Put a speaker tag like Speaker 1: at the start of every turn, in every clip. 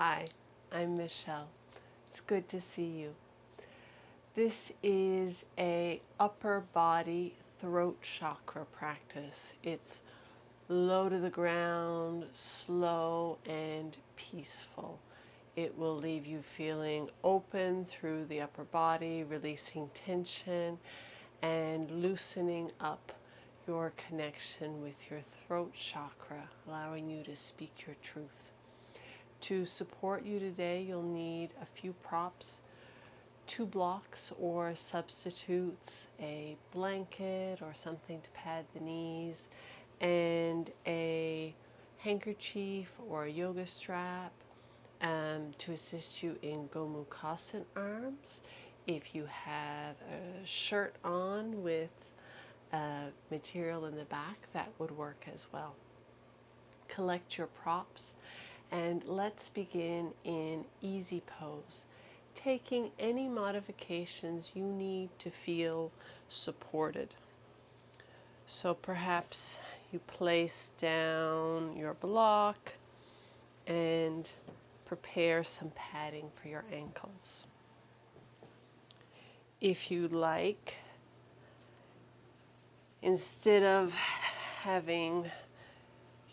Speaker 1: Hi, I'm Michelle. It's good to see you. This is a upper body throat chakra practice. It's low to the ground, slow and peaceful. It will leave you feeling open through the upper body, releasing tension and loosening up your connection with your throat chakra, allowing you to speak your truth. To support you today, you'll need a few props, 2 blocks or substitutes, a blanket or something to pad the knees, and a handkerchief or a yoga strap to assist you in Gomukhsan arms. If you have a shirt on with material in the back, that would work as well. Collect your props and let's begin in easy pose, taking any modifications you need to feel supported. So perhaps you place down your block and prepare some padding for your ankles. If you like, instead of having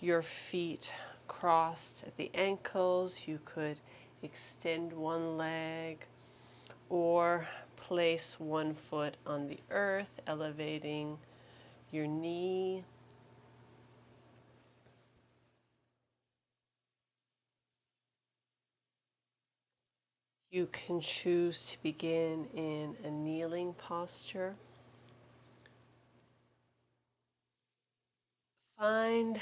Speaker 1: your feet crossed at the ankles, you could extend one leg or place one foot on the earth, elevating your knee. You can choose to begin in a kneeling posture. Find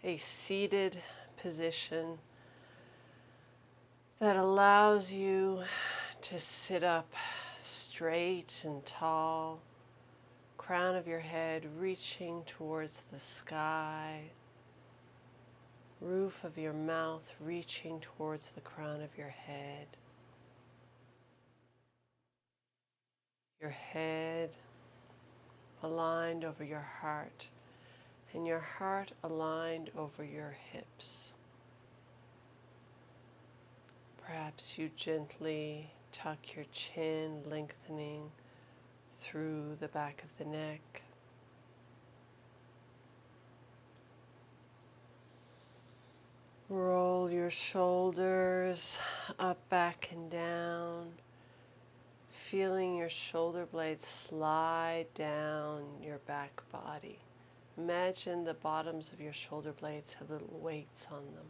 Speaker 1: a seated position that allows you to sit up straight and tall, crown of your head reaching towards the sky, roof of your mouth reaching towards the crown of your head, your head aligned over your heart, and your heart aligned over your hips. Perhaps you gently tuck your chin, lengthening through the back of the neck. Roll your shoulders up, back, and down, feeling your shoulder blades slide down your back body. Imagine the bottoms of your shoulder blades have little weights on them.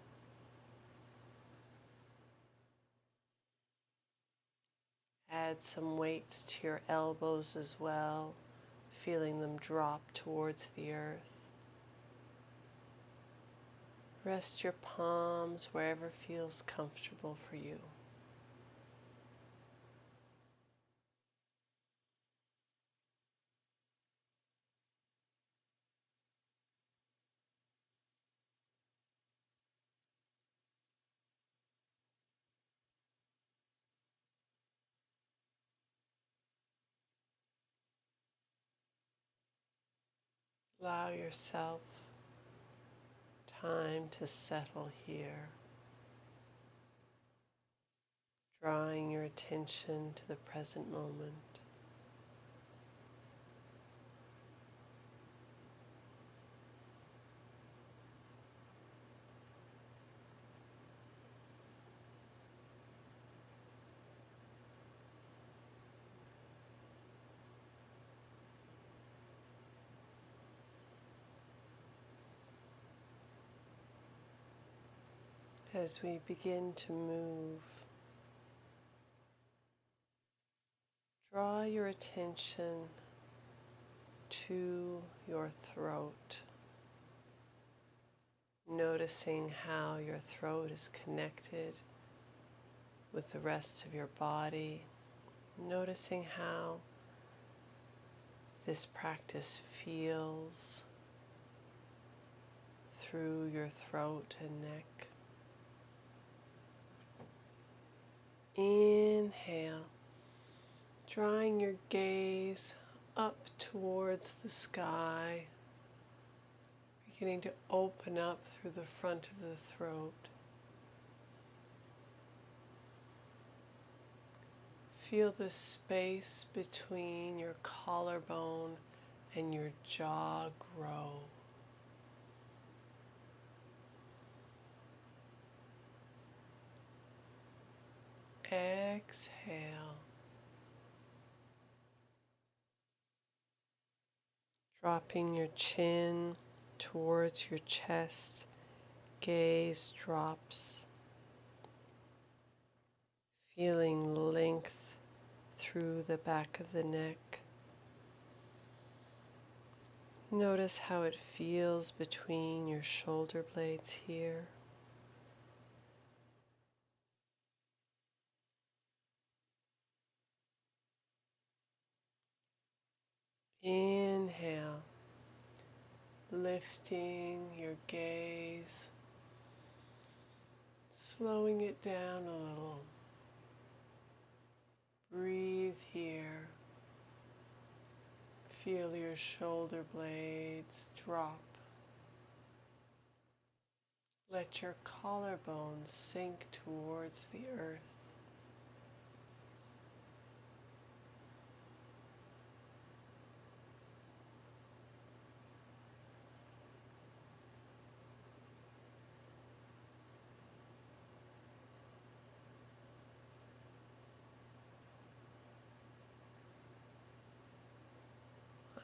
Speaker 1: Add some weights to your elbows as well, feeling them drop towards the earth. Rest your palms wherever feels comfortable for you. Allow yourself time to settle here, drawing your attention to the present moment. As we begin to move, draw your attention to your throat, noticing how your throat is connected with the rest of your body, noticing how this practice feels through your throat and neck. Inhale, drawing your gaze up towards the sky, beginning to open up through the front of the throat. Feel the space between your collarbone and your jaw grow. Exhale. Dropping your chin towards your chest, gaze drops. Feeling length through the back of the neck. Notice how it feels between your shoulder blades here. Inhale, lifting your gaze, slowing it down a little. Breathe here. Feel your shoulder blades drop. Let your collarbone sink towards the earth.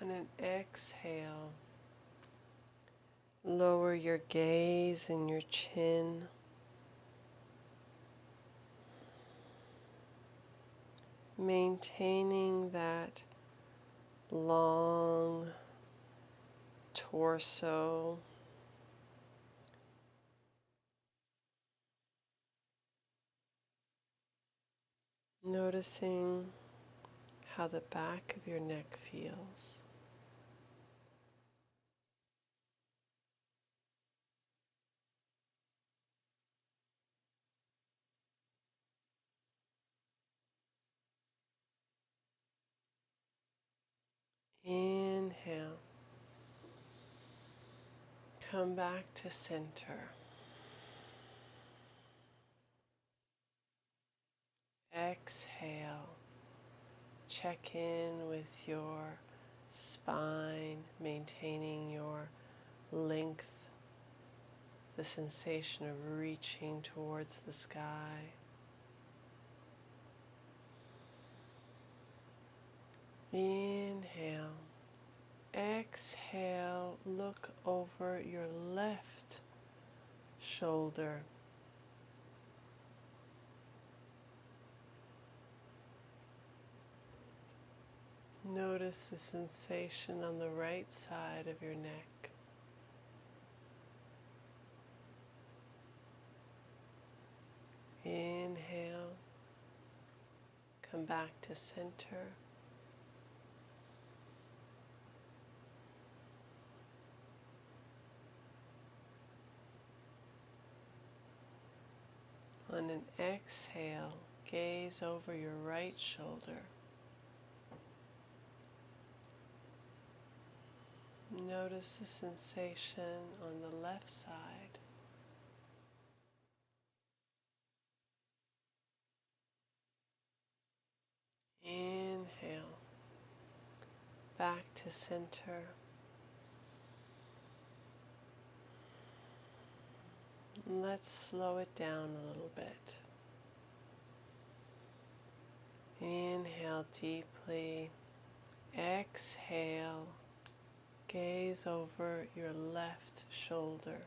Speaker 1: On an exhale, lower your gaze and your chin. Maintaining that long torso. Noticing how the back of your neck feels. Inhale. Come back to center. Exhale. Check in with your spine, maintaining your length, the sensation of reaching towards the sky. Inhale. Exhale, look over your left shoulder. Notice the sensation on the right side of your neck. Inhale, come back to center. On an exhale, gaze over your right shoulder. Notice the sensation on the left side. Inhale, back to center. And let's slow it down a little bit. Inhale deeply. Exhale. Gaze over your left shoulder.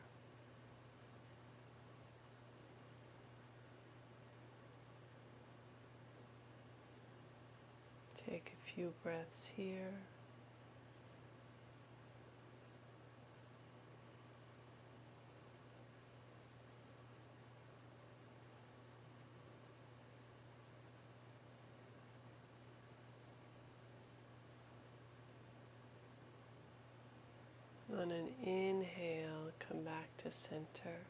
Speaker 1: Take a few breaths here. On an inhale, come back to center.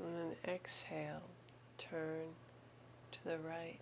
Speaker 1: On an exhale, turn to the right.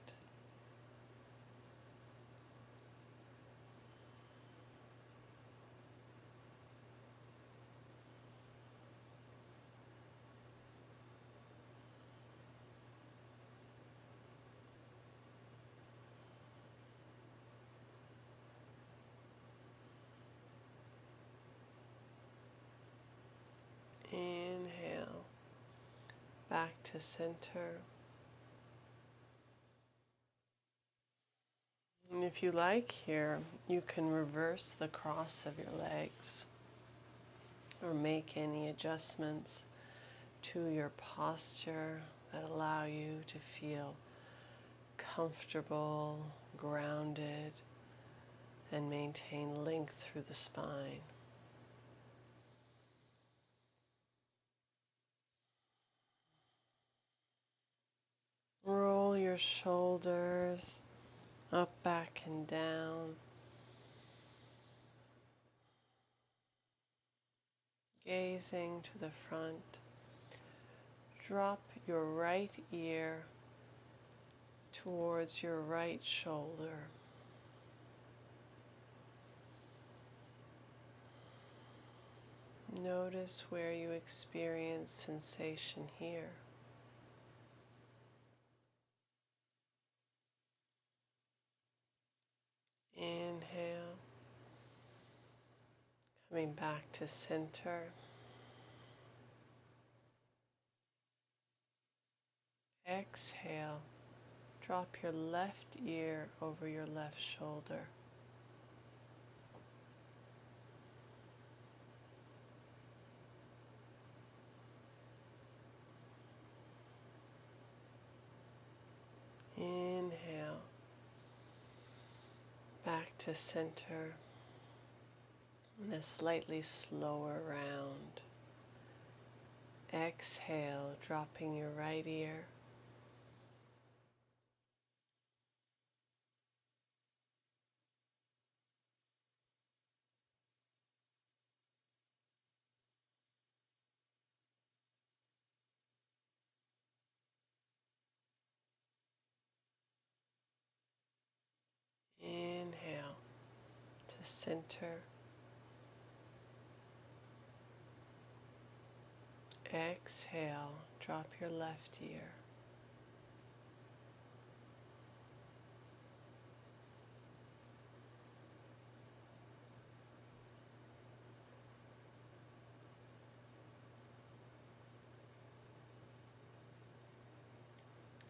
Speaker 1: back to center. And if you like here, you can reverse the cross of your legs or make any adjustments to your posture that allow you to feel comfortable, grounded, and maintain length through the spine. Roll your shoulders up, back, and down. Gazing to the front. Drop your right ear towards your right shoulder. Notice where you experience sensation here. Inhale, coming back to center. Exhale, drop your left ear over your left shoulder. Inhale, back to center in a slightly slower round. Exhale, dropping your right ear. Inhale to center. Exhale, drop your left ear.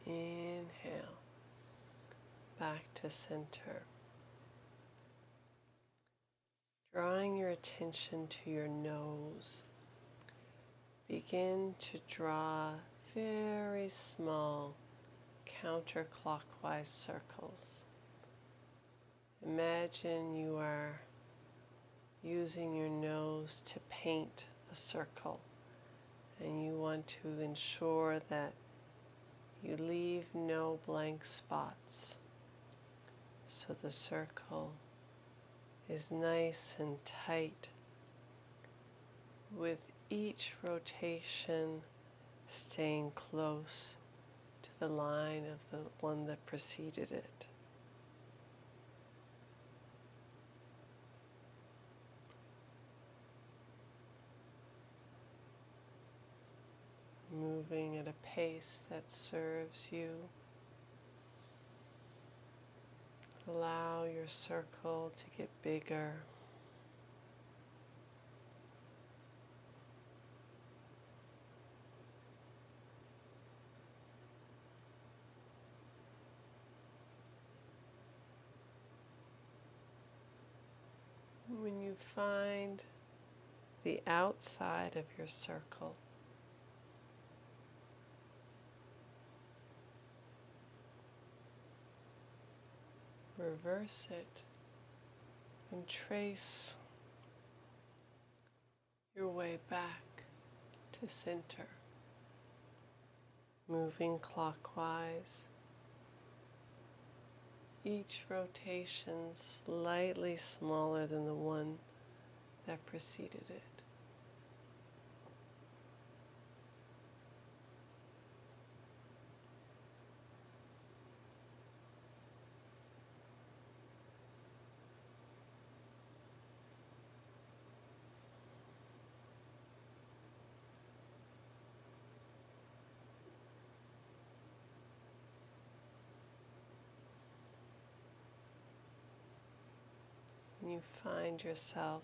Speaker 1: Inhale, back to center. Drawing your attention to your nose, begin to draw very small counterclockwise circles. Imagine you are using your nose to paint a circle, and you want to ensure that you leave no blank spots, so the circle is nice and tight, with each rotation staying close to the line of the one that preceded it. Moving at a pace that serves you. Allow your circle to get bigger. When you find the outside of your circle, reverse it and trace your way back to center, moving clockwise, each rotation slightly smaller than the one that preceded it. You find yourself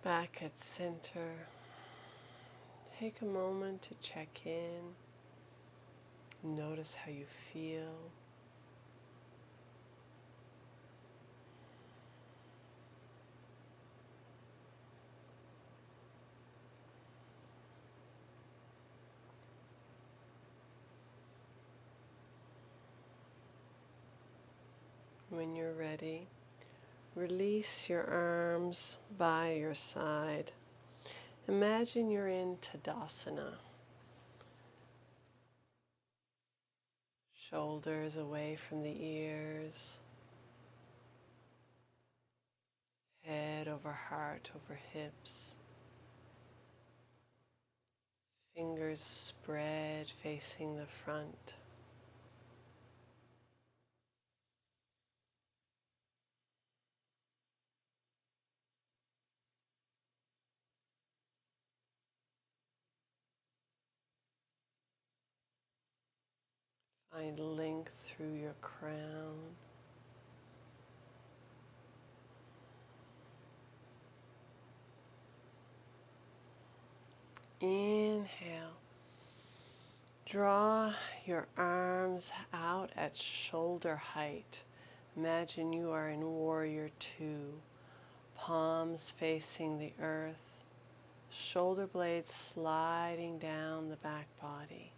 Speaker 1: back at center, Take a moment to check in. Notice how you feel. When you're ready, release your arms by your side. Imagine you're in Tadasana. Shoulders away from the ears. Head over heart over hips. Fingers spread facing the front. Find length through your crown. Inhale. Draw your arms out at shoulder height. Imagine you are in Warrior Two. Palms facing the earth. Shoulder blades sliding down the back body.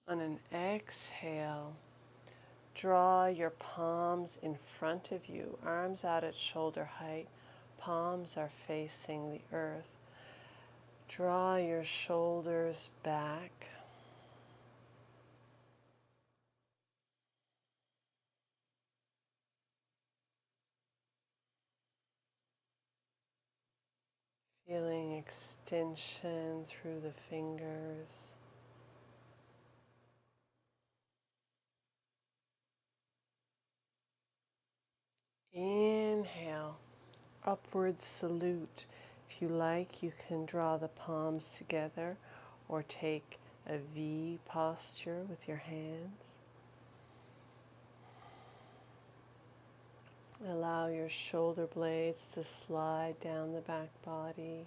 Speaker 1: On an exhale, draw your palms in front of you, arms out at shoulder height, palms are facing the earth. Draw your shoulders back. Feeling extension through the fingers. Inhale, upward salute. If you like, you can draw the palms together or take a V posture with your hands. Allow your shoulder blades to slide down the back body.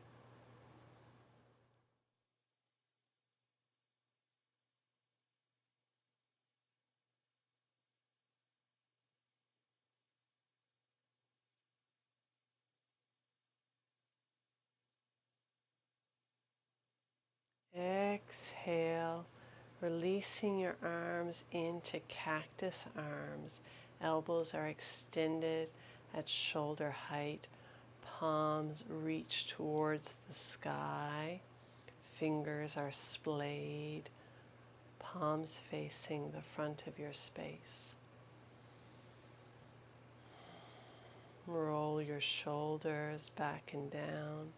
Speaker 1: Exhale, releasing your arms into cactus arms. Elbows are extended at shoulder height. Palms reach towards the sky. Fingers are splayed. Palms facing the front of your space. Roll your shoulders back and down.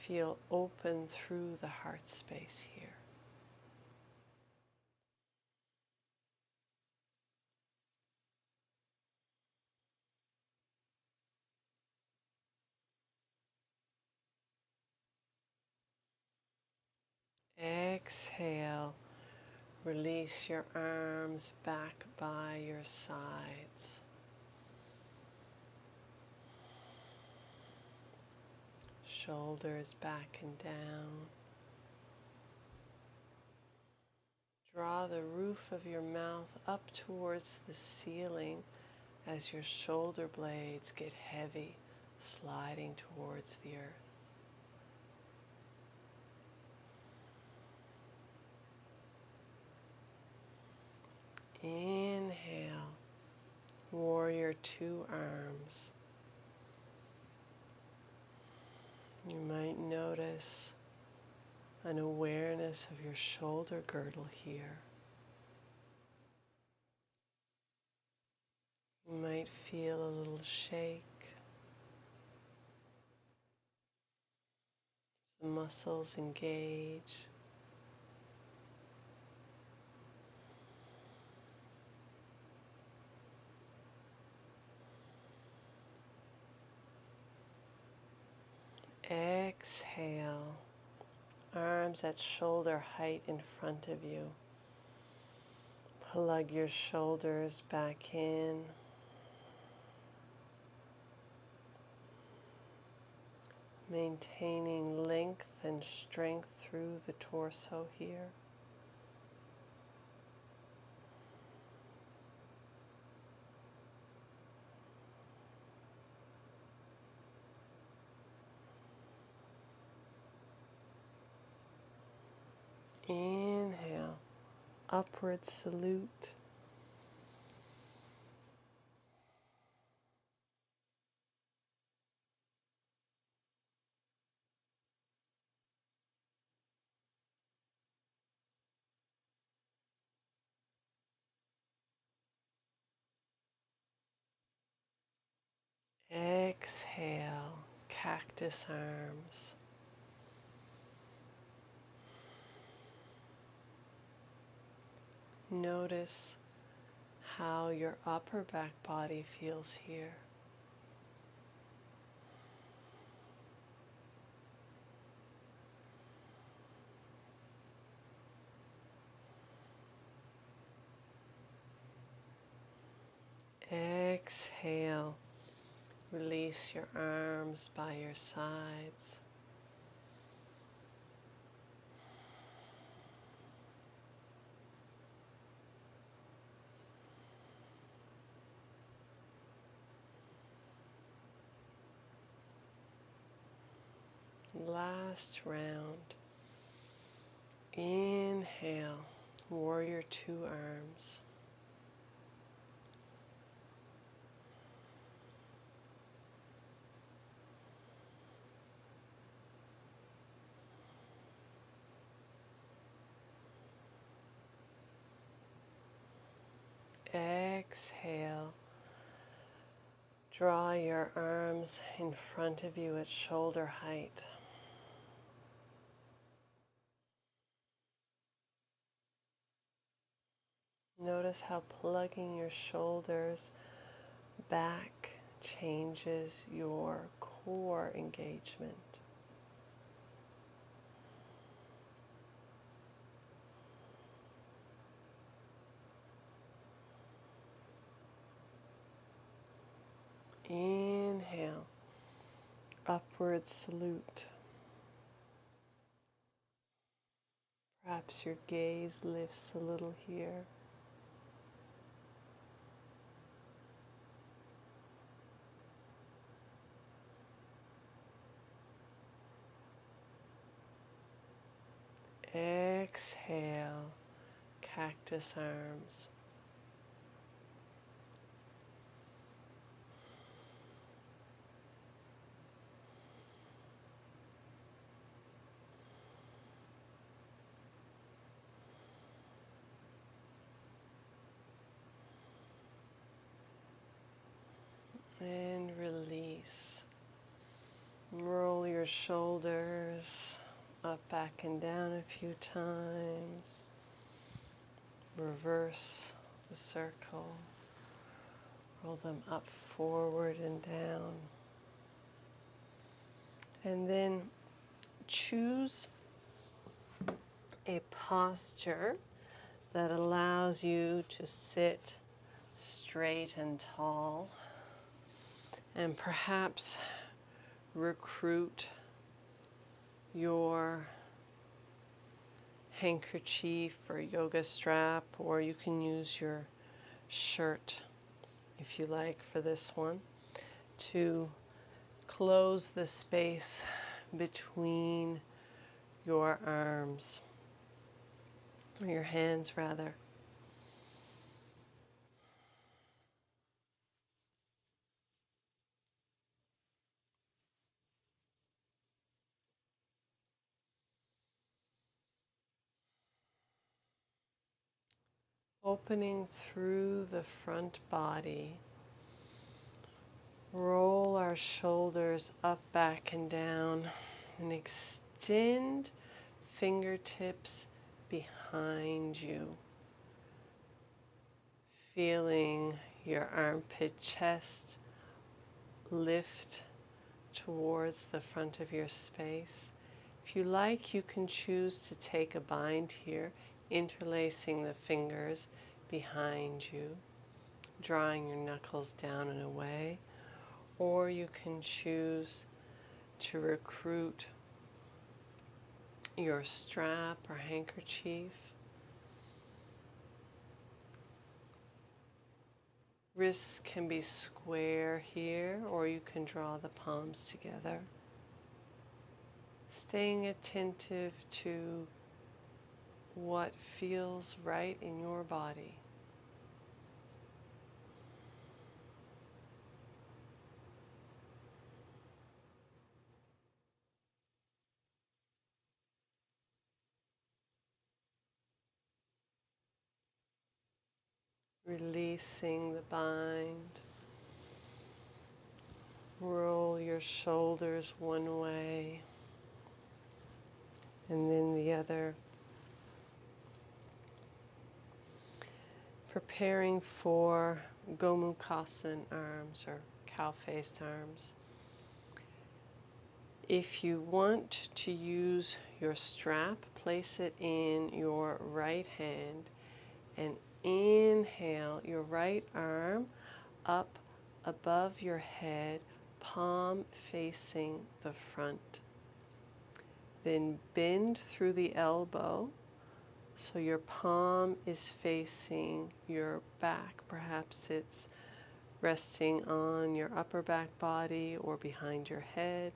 Speaker 1: Feel open through the heart space here. Exhale, release your arms back by your sides. Shoulders back and down. Draw the roof of your mouth up towards the ceiling as your shoulder blades get heavy, sliding towards the earth. Inhale, Warrior Two arms. You might notice an awareness of your shoulder girdle here. You might feel a little shake. The muscles engage. Exhale, arms at shoulder height in front of you. Plug your shoulders back in. Maintaining length and strength through the torso here. Inhale, upward salute. Exhale, cactus arms. Notice how your upper back body feels here. Exhale, release your arms by your sides. Last round. Inhale, warrior two arms. Exhale, draw your arms in front of you at shoulder height. Notice how plugging your shoulders back changes your core engagement. Inhale, upward salute. Perhaps your gaze lifts a little here. Exhale, cactus arms. And release. Roll your shoulders up, back, and down a few times. Reverse the circle. Roll them up, forward, and down. And then choose a posture that allows you to sit straight and tall, and perhaps recruit your handkerchief or yoga strap, or you can use your shirt if you like for this one, to close the space between your arms, or your hands rather. Opening through the front body, roll our shoulders up, back, and down, and extend fingertips behind you, feeling your armpit chest lift towards the front of your space. If you like, you can choose to take a bind here, interlacing the fingers behind you, drawing your knuckles down and away, or you can choose to recruit your strap or handkerchief. Wrists can be square here, or you can draw the palms together. Staying attentive to what feels right in your body. Releasing the bind. Roll your shoulders one way and then the other. Preparing for Gomukhasana arms or cow-faced arms. If you want to use your strap, place it in your right hand and inhale your right arm up above your head, palm facing the front. Then bend through the elbow so your palm is facing your back. Perhaps it's resting on your upper back body or behind your head.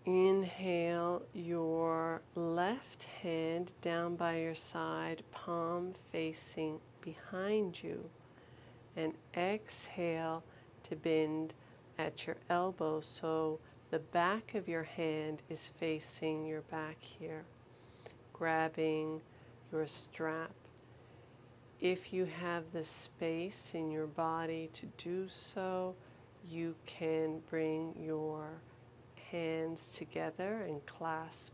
Speaker 1: Inhale your left hand down by your side, palm facing behind you. And exhale to bend at your elbow so the back of your hand is facing your back here, grabbing your strap. If you have the space in your body to do so, you can bring your hands together and clasp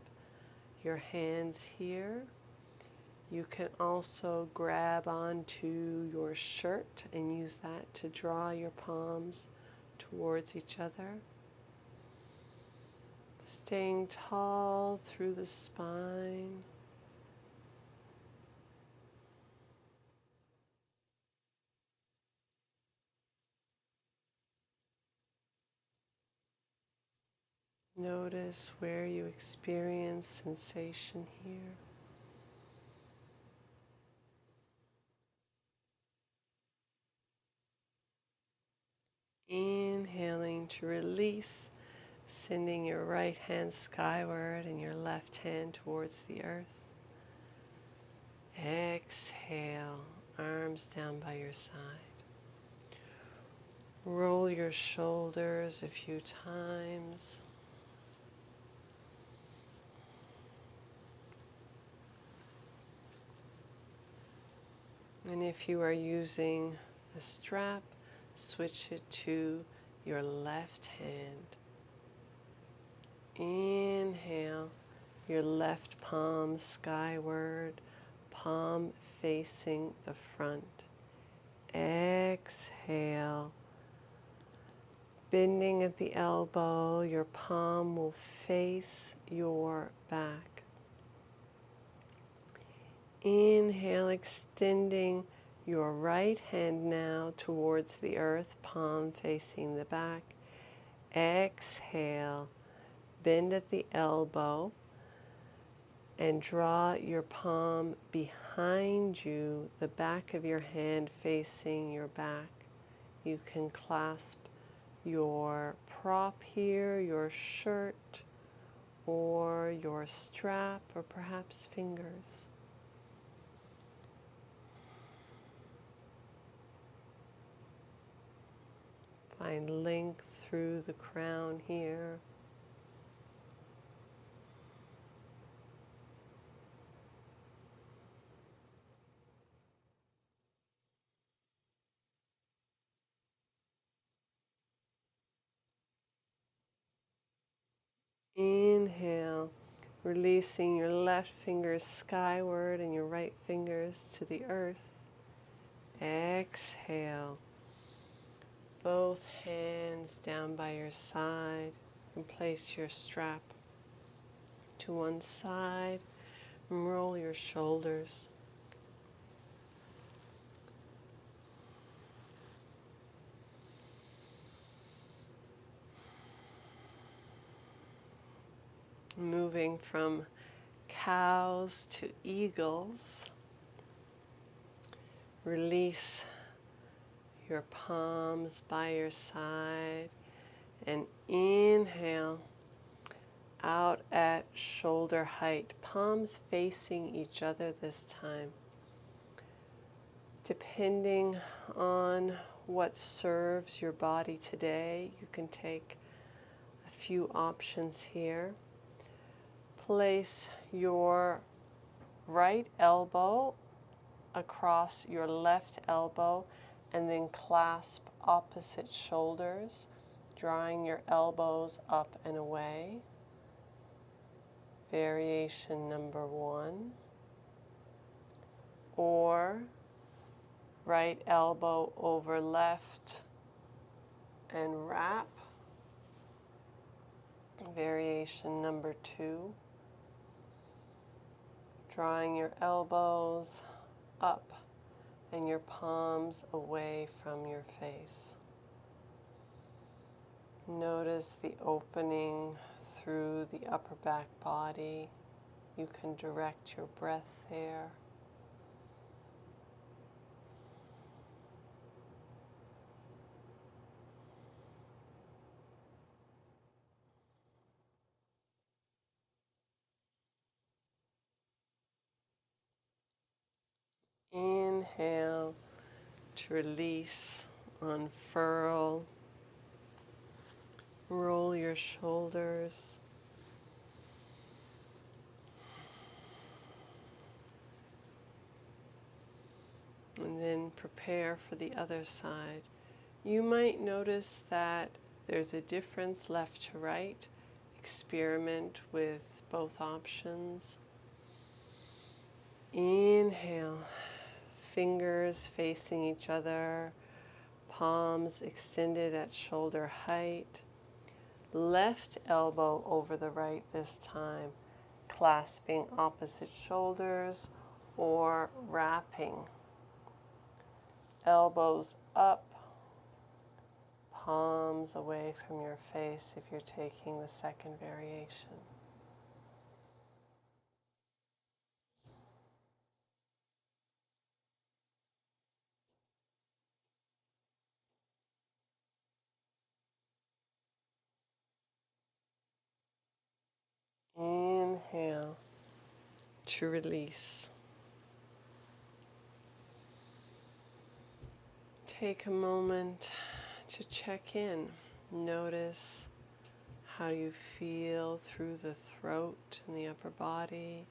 Speaker 1: your hands here. You can also grab onto your shirt and use that to draw your palms towards each other. Staying tall through the spine. Notice where you experience sensation here. Inhaling to release, sending your right hand skyward and your left hand towards the earth. Exhale, arms down by your side. Roll your shoulders a few times. And if you are using a strap, switch it to your left hand. Inhale, your left palm skyward, palm facing the front. Exhale, bending at the elbow, your palm will face your back. Inhale, extending your right hand now towards the earth, palm facing the back. Exhale, bend at the elbow and draw your palm behind you, the back of your hand facing your back. You can clasp your prop here, your shirt, or your strap, or perhaps fingers. Find length through the crown here. Inhale, releasing your left fingers skyward and your right fingers to the earth. Exhale, both hands down by your side and place your strap to one side and roll your shoulders. Moving from cows to eagles, release your palms by your side and inhale out at shoulder height, palms facing each other this time. Depending on what serves your body today, you can take a few options here. Place your right elbow across your left elbow and then clasp opposite shoulders, drawing your elbows up and away. Variation number 1. Or right elbow over left and wrap. Variation number 2. Drawing your elbows up and your palms away from your face. Notice the opening through the upper back body. You can direct your breath there. Inhale to release, unfurl, roll your shoulders. And then prepare for the other side. You might notice that there's a difference left to right. Experiment with both options. Inhale, fingers facing each other, palms extended at shoulder height. Left elbow over the right this time, clasping opposite shoulders or wrapping. Elbows up, palms away from your face if you're taking the second variation. Inhale to release. Take a moment to check in. Notice how you feel through the throat and the upper body.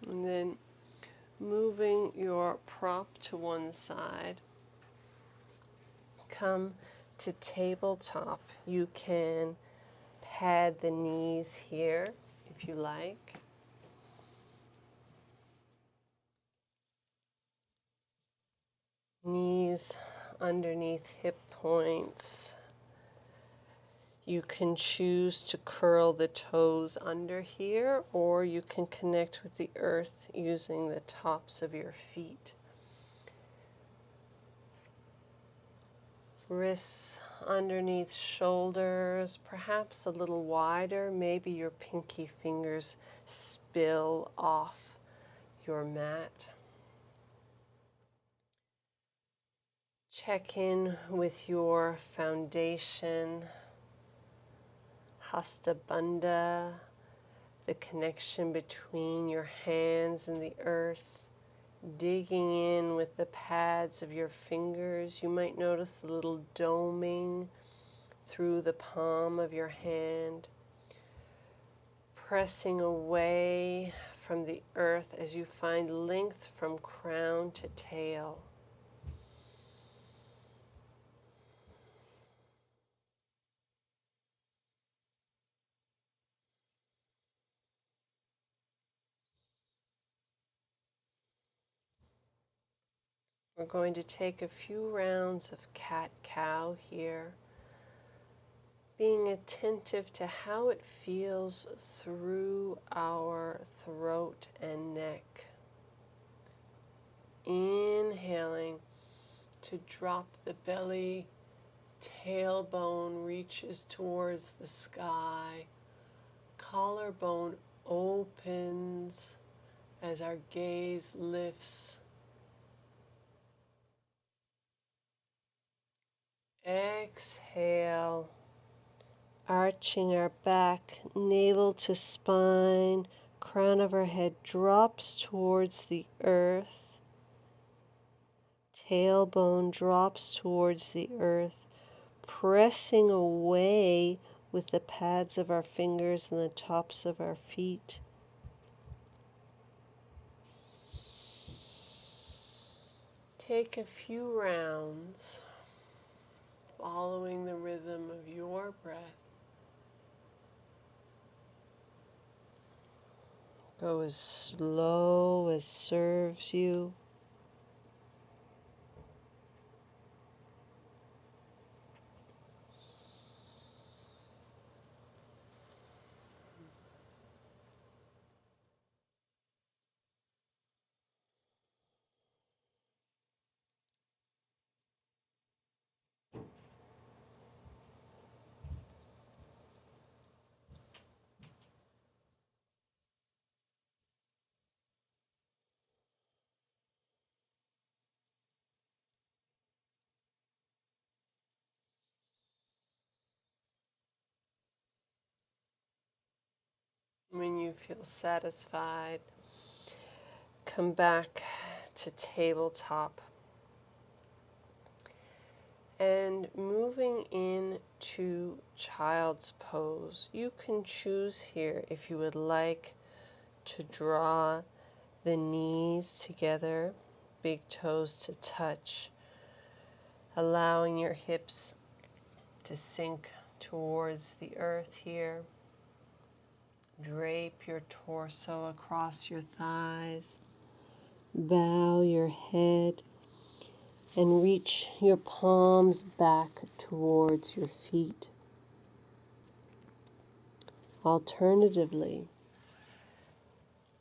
Speaker 1: And then moving your prop to one side, come to tabletop. You can pad the knees here if you like. Knees underneath hip points. You can choose to curl the toes under here, or you can connect with the earth using the tops of your feet. Wrists underneath shoulders, perhaps a little wider. Maybe your pinky fingers spill off your mat. Check in with your foundation, Hasta Bandha, the connection between your hands and the earth, digging in with the pads of your fingers. You might notice a little doming through the palm of your hand, pressing away from the earth as you find length from crown to tail. We're going to take a few rounds of cat-cow here, being attentive to how it feels through our throat and neck. Inhaling to drop the belly, tailbone reaches towards the sky, collarbone opens as our gaze lifts. Exhale, arching our back, navel to spine, crown of our head drops towards the earth, tailbone drops towards the earth, pressing away with the pads of our fingers and the tops of our feet. Take a few rounds, following the rhythm of your breath. Go as slow as serves you. When you feel satisfied, come back to tabletop. And moving into child's pose, you can choose here if you would like to draw the knees together, big toes to touch, allowing your hips to sink towards the earth here. Drape your torso across your thighs. Bow your head and reach your palms back towards your feet. Alternatively,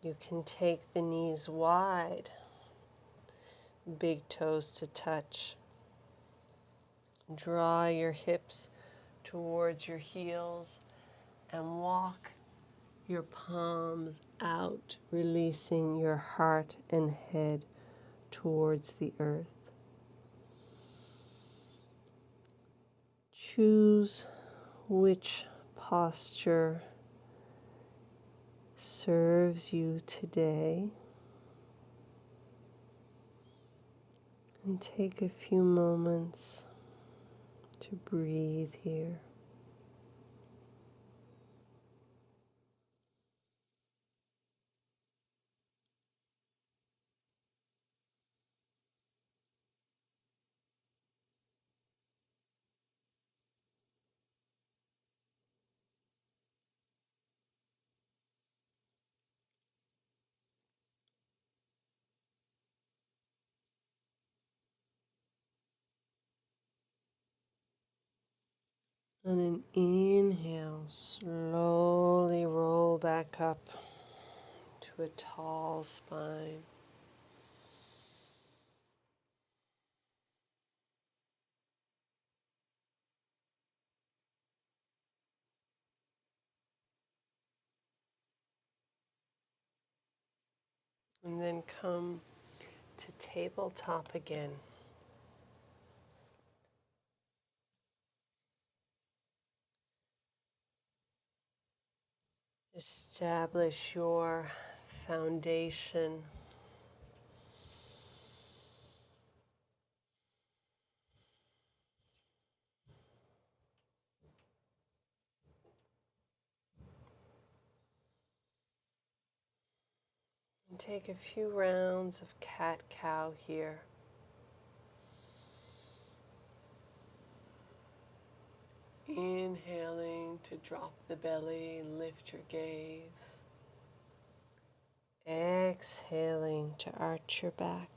Speaker 1: you can take the knees wide, big toes to touch. Draw your hips towards your heels and walk your palms out, releasing your heart and head towards the earth. Choose which posture serves you today, and take a few moments to breathe here. On an inhale, slowly roll back up to a tall spine. And then come to tabletop again. Establish your foundation. And take a few rounds of cat-cow here. Inhaling to drop the belly and lift your gaze. Exhaling to arch your back.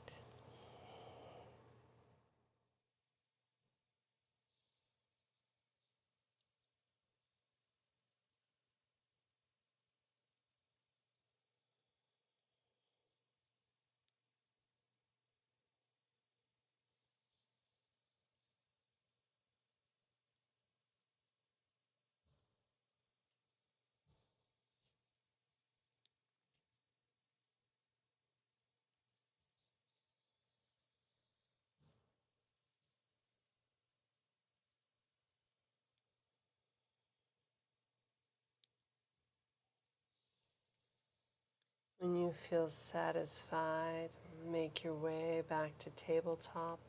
Speaker 1: When you feel satisfied, make your way back to tabletop.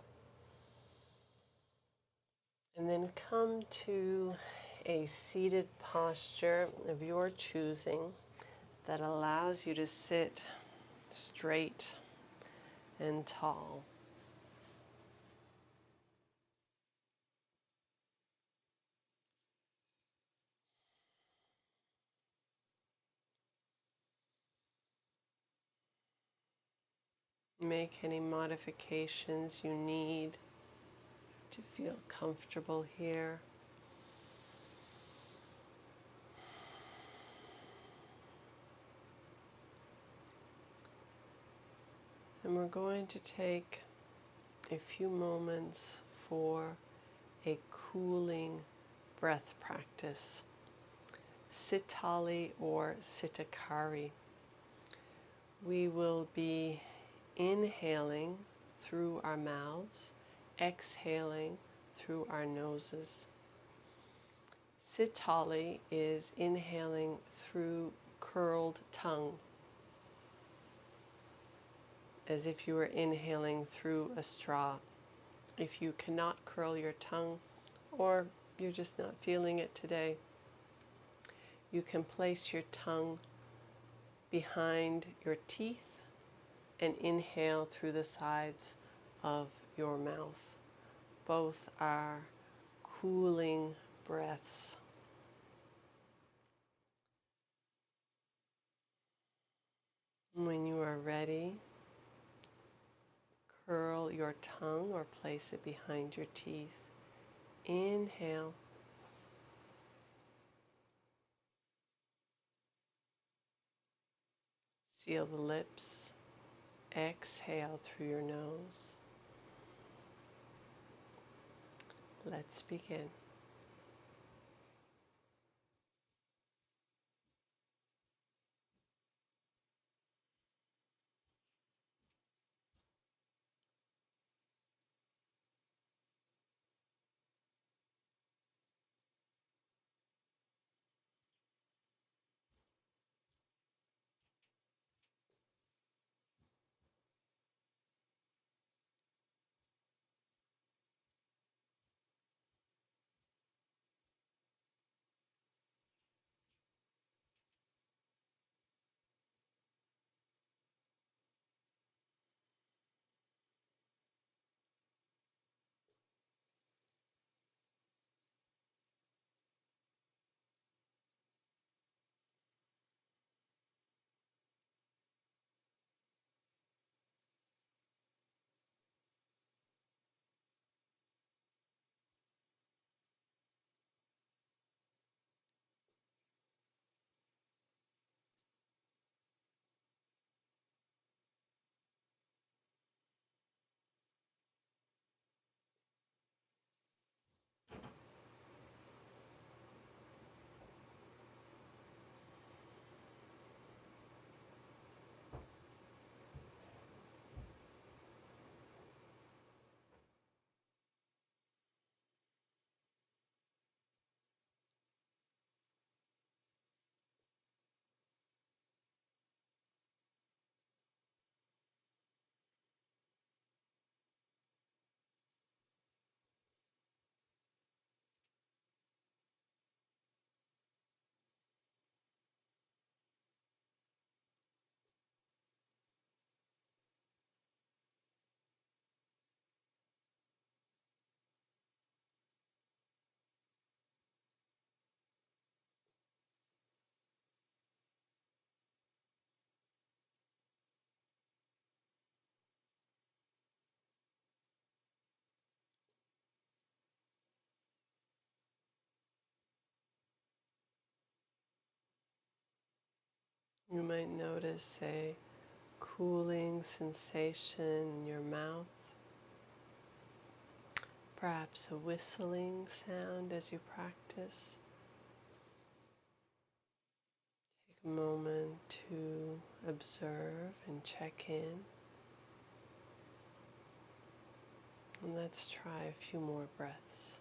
Speaker 1: And then come to a seated posture of your choosing that allows you to sit straight and tall. Make any modifications you need to feel comfortable here. And we're going to take a few moments for a cooling breath practice, Sitali or Sitakari. We will be inhaling through our mouths, exhaling through our noses. Sitali is inhaling through curled tongue, as if you were inhaling through a straw. If you cannot curl your tongue, or you're just not feeling it today, you can place your tongue behind your teeth and inhale through the sides of your mouth. Both are cooling breaths. When you are ready, curl your tongue or place it behind your teeth. Inhale. Seal the lips. Exhale through your nose. Let's begin. You might notice a cooling sensation in your mouth, perhaps a whistling sound as you practice. Take a moment to observe and check in. And let's try a few more breaths.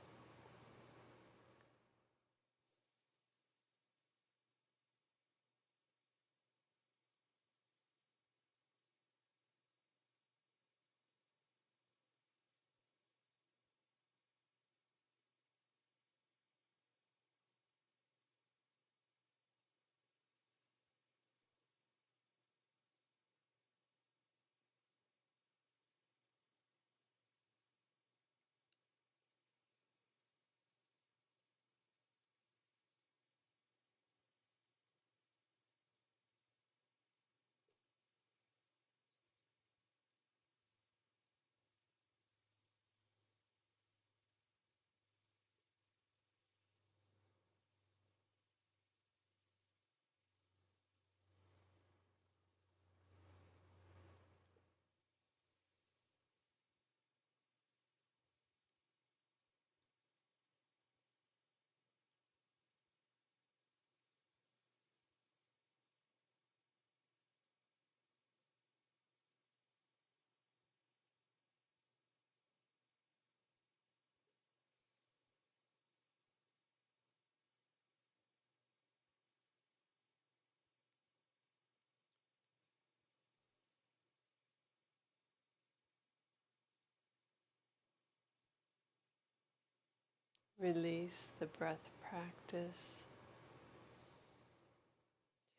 Speaker 1: Release the breath practice.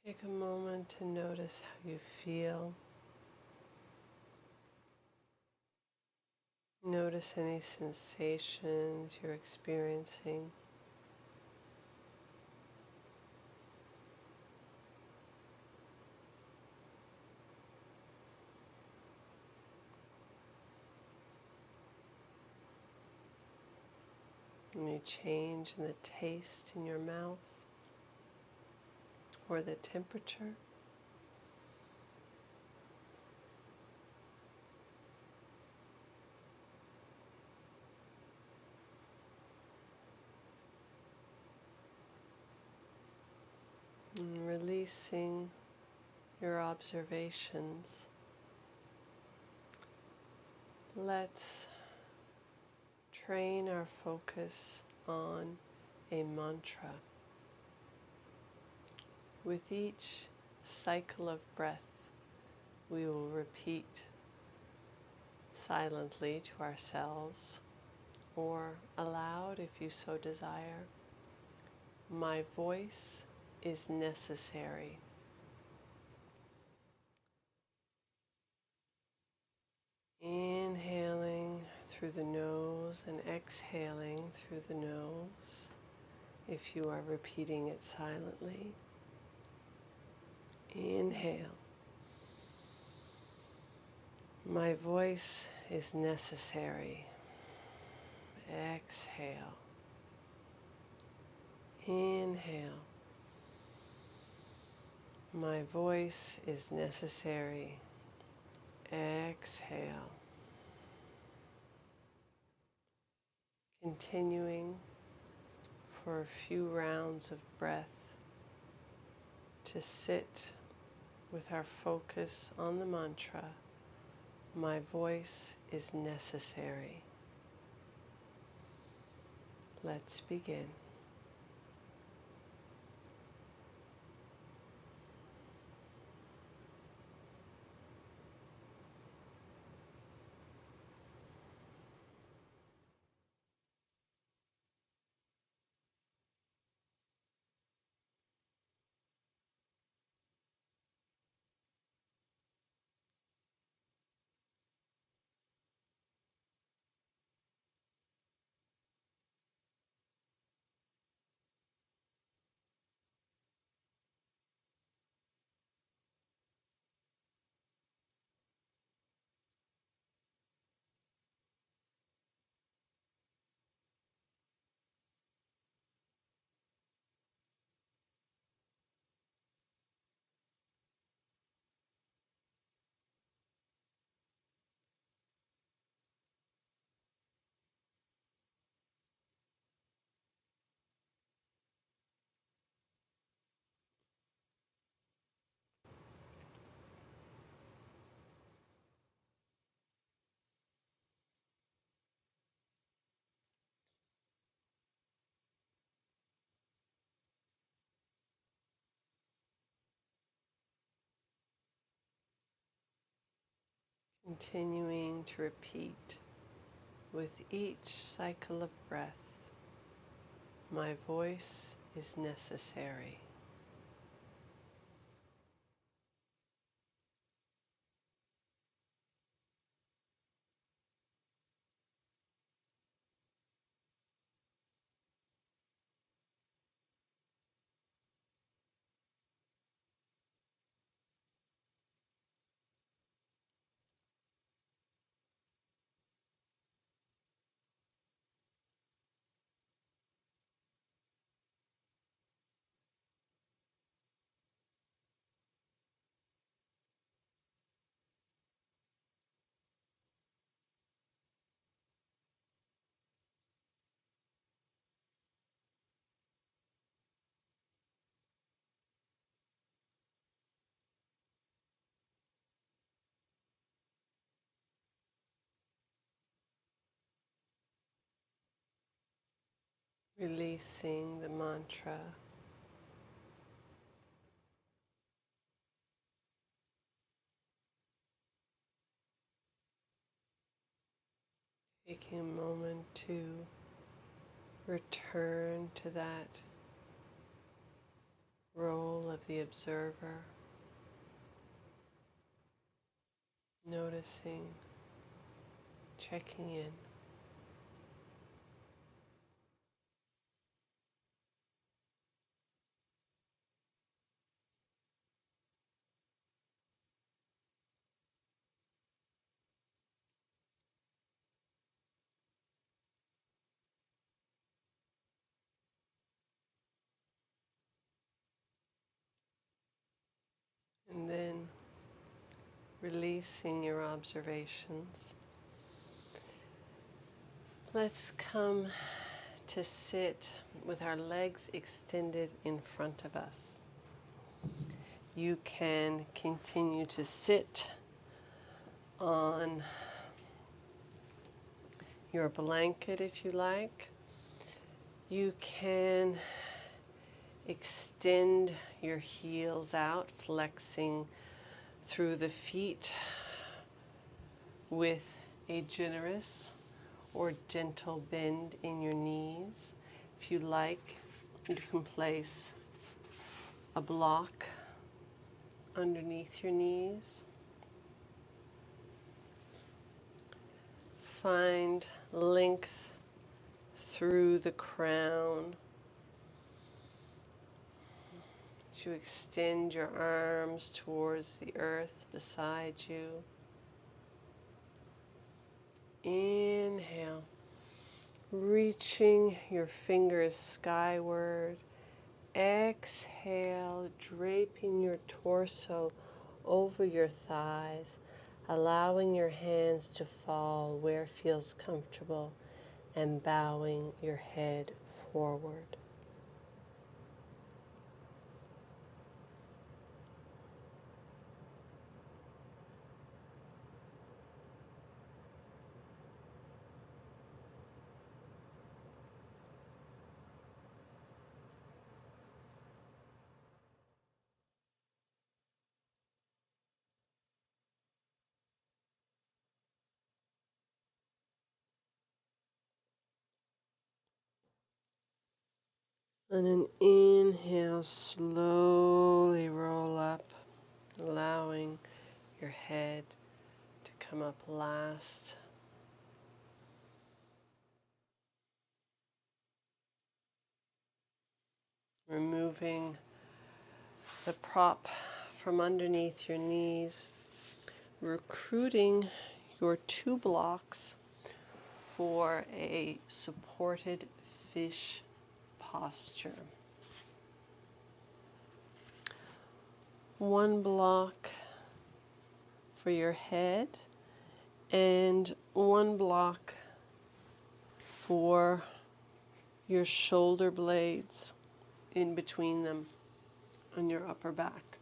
Speaker 1: Take a moment to notice how you feel. Notice any sensations you're experiencing. Any change in the taste in your mouth or the temperature. And releasing your observations. Let's train our focus on a mantra. With each cycle of breath, we will repeat silently to ourselves or aloud if you so desire. My voice is necessary. Inhaling through the nose and exhaling through the nose if you are repeating it silently. Inhale. My voice is necessary. Exhale. Inhale. My voice is necessary. Exhale. Continuing for a few rounds of breath to sit with our focus on the mantra, my voice is necessary. Let's begin. Continuing to repeat with each cycle of breath, my voice is necessary. Releasing the mantra. Taking a moment to Return to that role of the observer, noticing, checking in. And then releasing your observations. Let's come to sit with our legs extended in front of us. You can continue to sit on your blanket if you like. You can extend your heels out, flexing through the feet with a generous or gentle bend in your knees. If you like, you can place a block underneath your knees. Find length through the crown as you extend your arms towards the earth beside you. Inhale, reaching your fingers skyward. Exhale, draping your torso over your thighs, allowing your hands to fall where it feels comfortable, and bowing your head forward. On an inhale, slowly roll up, allowing your head to come up last. Removing the prop from underneath your knees, recruiting your 2 blocks for a supported fish posture. 1 block for your head and 1 block for your shoulder blades in between them on your upper back.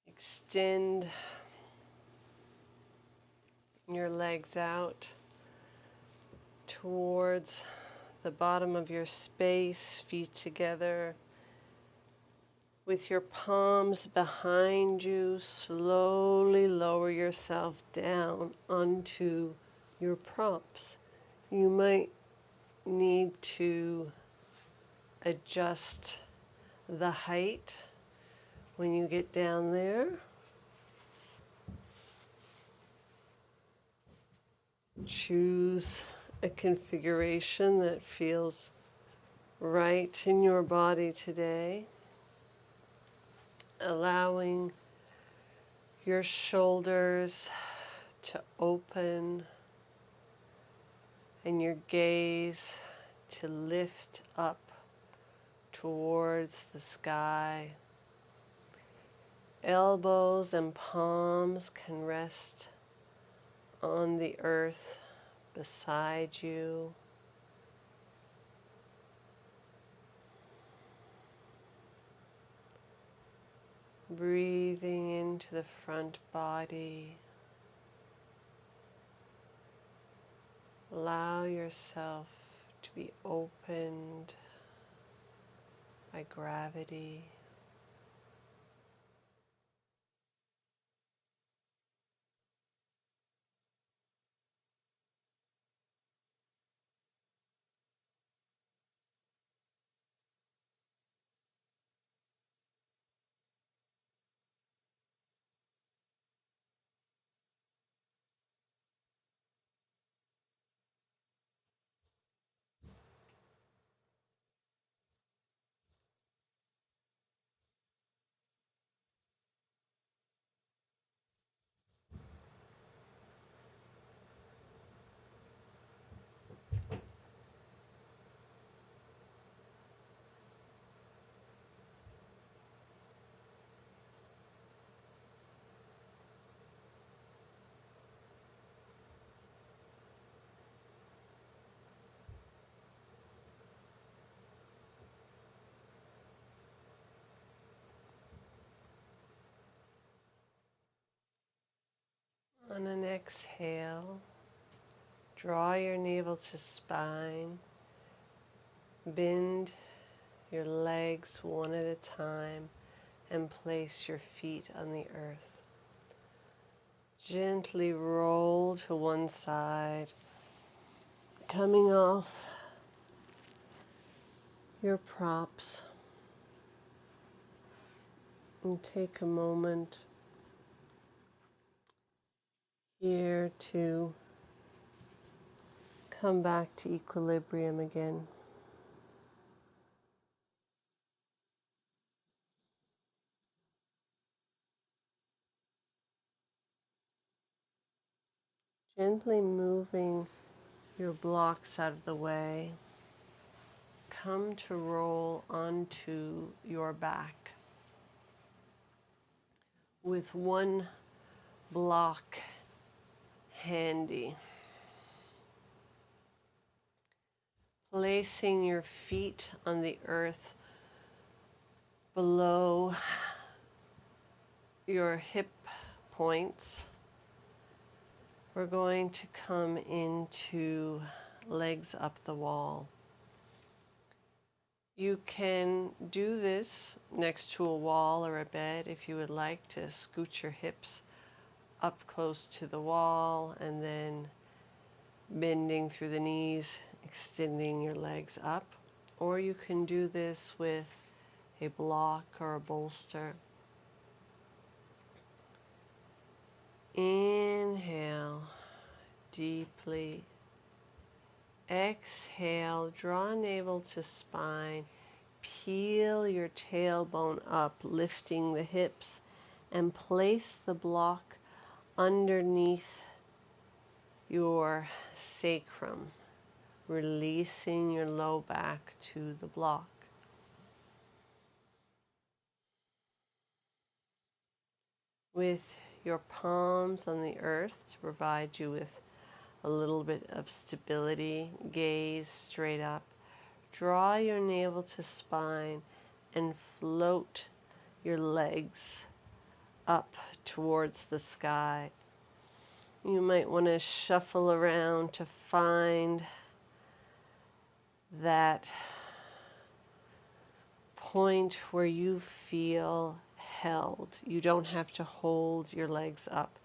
Speaker 1: Extend your legs out towards the bottom of your space, feet together. With your palms behind you, slowly lower yourself down onto your props. You might need to adjust the height when you get down there. Choose a configuration that feels right in your body today, allowing your shoulders to open and your gaze to lift up towards the sky. Elbows and palms can rest on the earth beside you. Breathing into the front body. Allow yourself to be opened by gravity. On an exhale, draw your navel to spine, bend your legs one at a time, and place your feet on the earth. Gently roll to one side, coming off your props, and take a moment here to come back to equilibrium again. Gently moving your blocks out of the way, come to roll onto your back with one block handy. Placing your feet on the earth below your hip points. We're going to come into legs up the wall. You can do this next to a wall or a bed if you would like to scoot your hips up close to the wall and then bending through the knees, extending your legs up. Or you can do this with a block or a bolster. Inhale deeply. Exhale, draw navel to spine. Peel your tailbone up, lifting the hips, and place the block underneath your sacrum, releasing your low back to the block. With your palms on the earth to provide you with a little bit of stability, gaze straight up. Draw your navel to spine and float your legs up towards the sky. You might want to shuffle around to find that point where you feel held. You don't have to hold your legs up.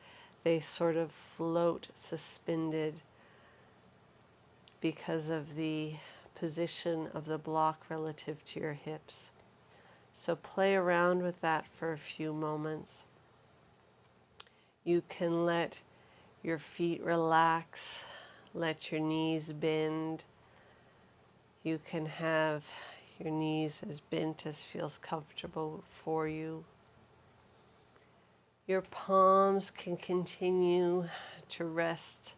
Speaker 1: They sort of float suspended because of the position of the block relative to your hips. So play around with that for a few moments. You can let your feet relax, let your knees bend. You can have your knees as bent as feels comfortable for you. Your palms can continue to rest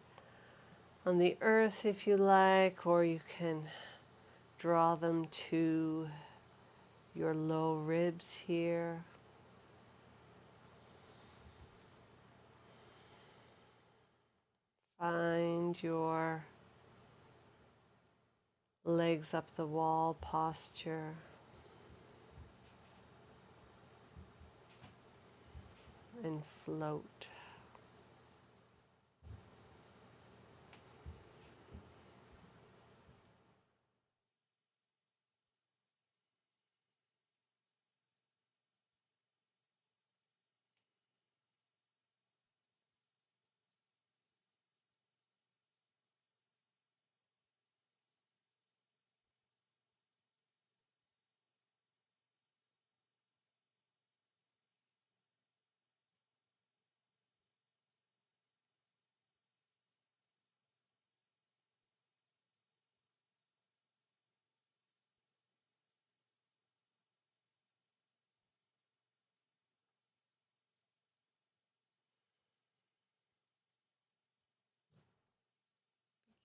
Speaker 1: on the earth if you like, or you can draw them to your low ribs here. Find your legs up the wall posture. And float.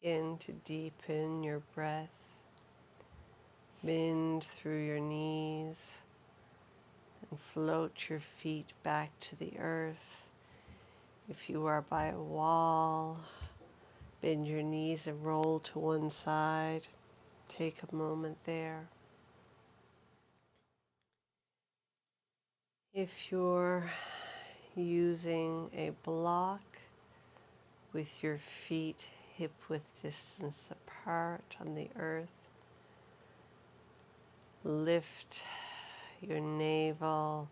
Speaker 1: Begin to deepen your breath. Bend through your knees and float your feet back to the earth. If you are by a wall, bend your knees and roll to one side. Take a moment there. If you're using a block, with your feet hip width distance apart on the earth. Lift your navel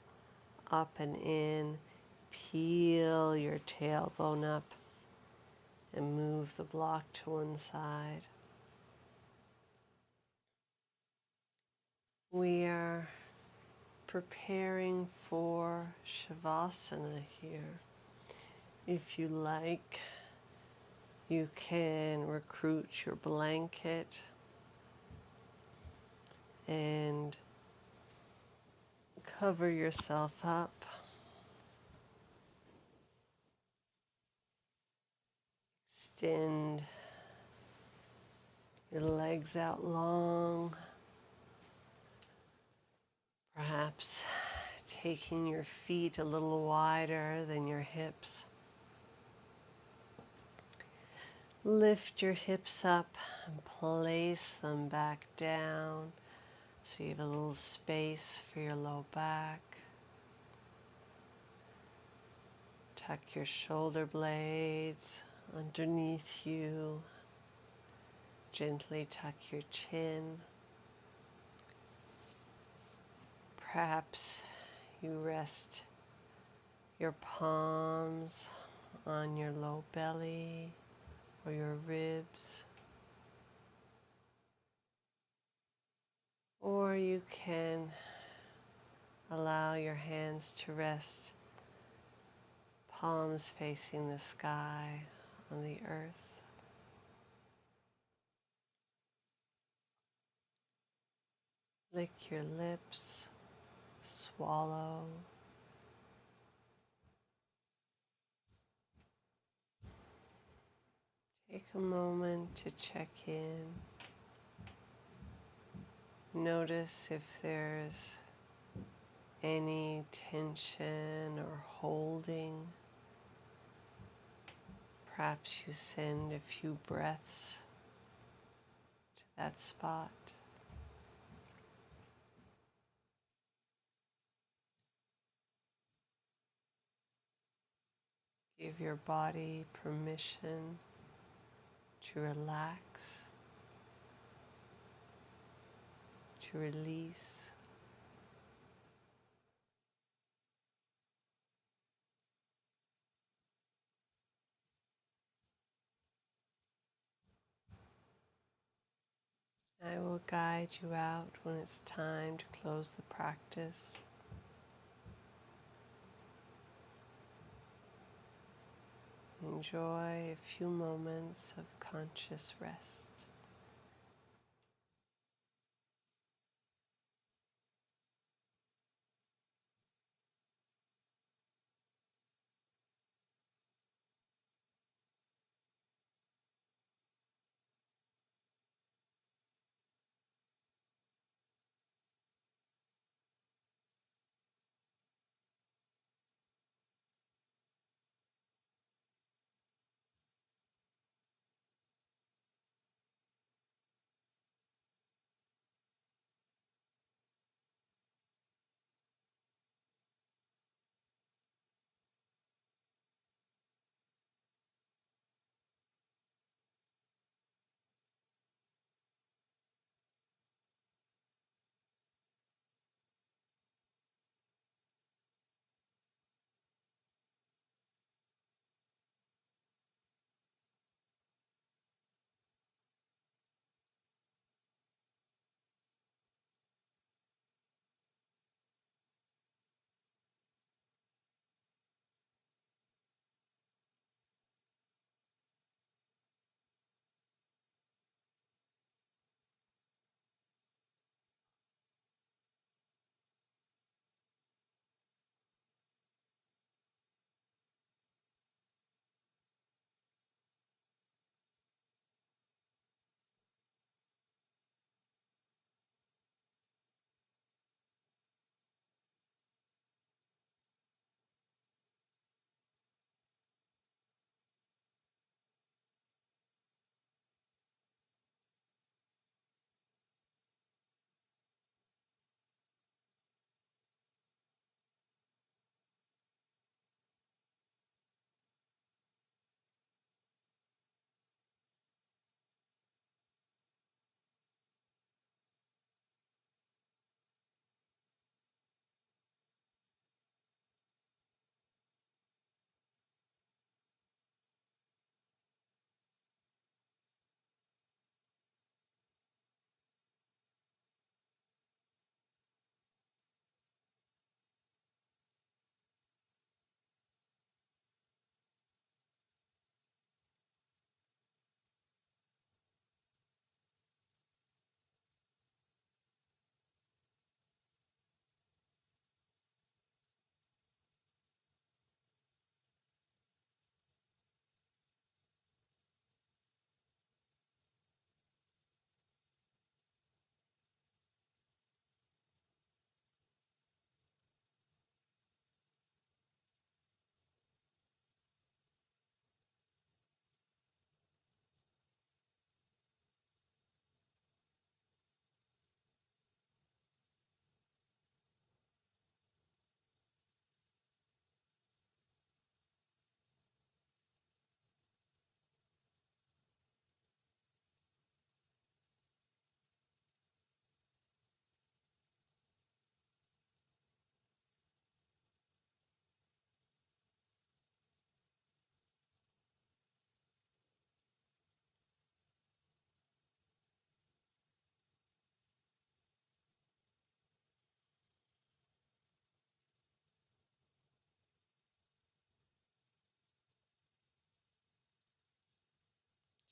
Speaker 1: up and in. Peel your tailbone up and move the block to one side. We are preparing for Shavasana here. If you like, you can recruit your blanket and cover yourself up. Extend your legs out long, perhaps taking your feet a little wider than your hips. Lift your hips up and place them back down so you have a little space for your low back. Tuck your shoulder blades underneath you. Gently tuck your chin. Perhaps you rest your palms on your low belly or your ribs. Or you can allow your hands to rest, palms facing the sky on the earth. Lick your lips, swallow. Take a moment to check in. Notice if there's any tension or holding. Perhaps you send a few breaths to that spot. Give your body permission to relax, to release. I will guide you out when it's time to close the practice. Enjoy a few moments of conscious rest.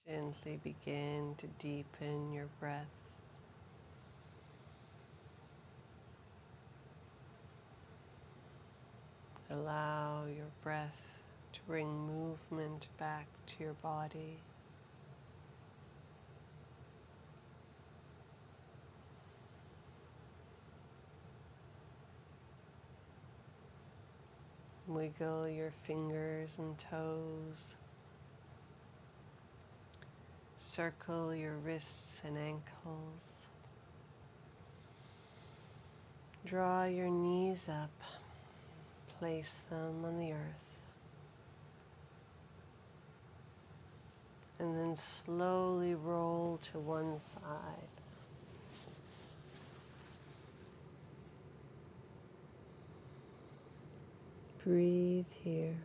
Speaker 1: Gently begin to deepen your breath. Allow your breath to bring movement back to your body. Wiggle your fingers and toes. Circle your wrists and ankles. Draw your knees up. Place them on the earth. And then slowly roll to one side. Breathe here.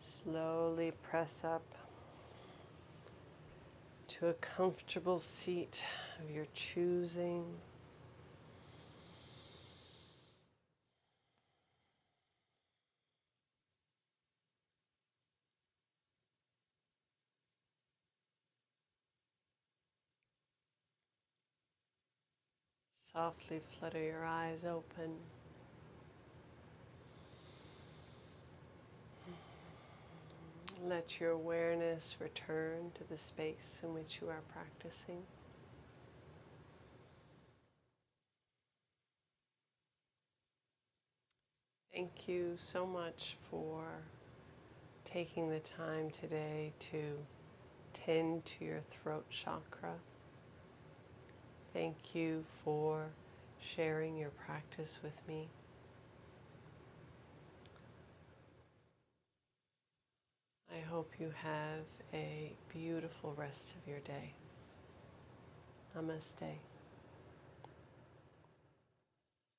Speaker 1: Slowly press up to a comfortable seat of your choosing. Softly flutter your eyes open. Let your awareness return to the space in which you are practicing. Thank you so much for taking the time today to tend to your throat chakra. Thank you for sharing your practice with me. I hope you have a beautiful rest of your day. Namaste.